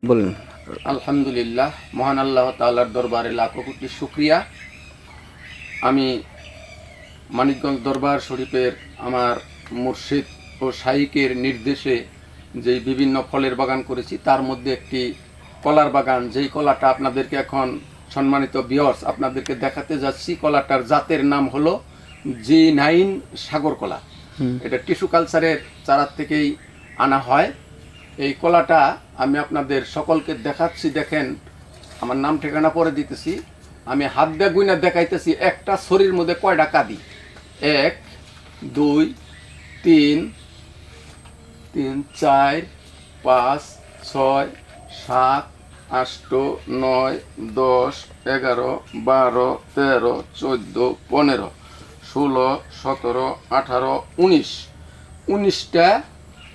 বলেন। আলহামদুলিল্লাহ, মহান আল্লাহ তাআলার দরবারে লাখো কোটি শুকরিয়া। আমি মানিকগঞ্জ দরবার শরীফের আমার মুর্শিদ ও শাইখের নির্দেশে যেই বিভিন্ন ফলের বাগান করেছি তার মধ্যে একটি কলার বাগান, যেই কলাটা আপনাদেরকে এখন সম্মানিত ভিউয়ার্স আপনাদেরকে দেখাতে যাচ্ছি। কলাটার জাতের নাম হলো G9 সাগর কলা। এটা টিস্যু কালচারের চারা থেকেই আনা হয়। এই কলাটা আমি আপনাদের সকলকে দেখাচ্ছি। দেখেন, আমার নাম ঠিকানা পরে দিতেছি। আমি হাত দিয়ে গুইনা দেখাইতেছি একটা ছড়ির মধ্যে কয়টা কাঁদি। 1 2 3 3 4 5 6 7 8 9 10 11 12 13 14 15 16 17 18 19টা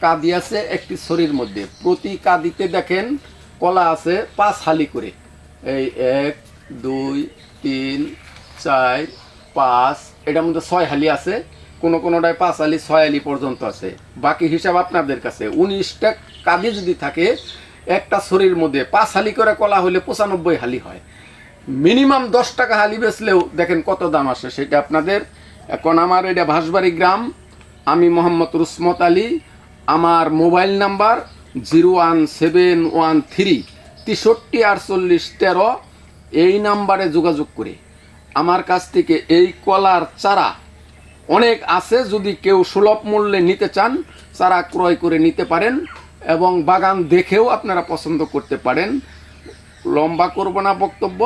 কাঁদি আছে একটি ছড়ির মধ্যে। প্রতি কাঁদিতে দেখেন কলা আছে 5 হালি করে। এই 1 2 3 4 5, এটার মধ্যে 6 হালি আছে, কোনোটায় 5 হালি 6 হালি পর্যন্ত আছে। বাকি হিসাব আপনাদের কাছে। 19টা কাঁদি যদি থাকে একটা ছড়ির মধ্যে 5 হালি করে কলা হলে 95 হালি হয়। মিনিমাম 10 টাকা হালি বেচলেও দেখেন কত দাম আসে, সেটা আপনাদের। এখন আমার এটা ভাসবাড়ি গ্রাম, আমি মোহাম্মদ রুসমত আলী। আমার মোবাইল নাম্বার 01713 634813। এই নাম্বারে যোগাযোগ করে আমার কাছ থেকে এই কলার চারা অনেক আছে, যদি কেউ সুলভ মূল্যে নিতে চান চারা ক্রয় করে নিতে পারেন এবং বাগান দেখেও আপনারা পছন্দ করতে পারেন। লম্বা করব না বক্তব্য।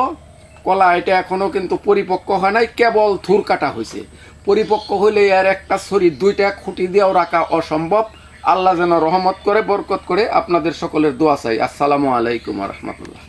কলা এটা এখনও কিন্তু পরিপক্ক হয় নাই, কেবল থুর কাটা হয়েছে। পরিপক্ক হইলে এর একটা ছড়ি 2টা খুঁটি দিয়েও রাখা অসম্ভব। আল্লাহ যেন রহমত করে, বরকত করে। আপনাদের সকলের দোয়া চাই। আসসালামু আলাইকুম ওয়া রাহমাতুল্লাহ।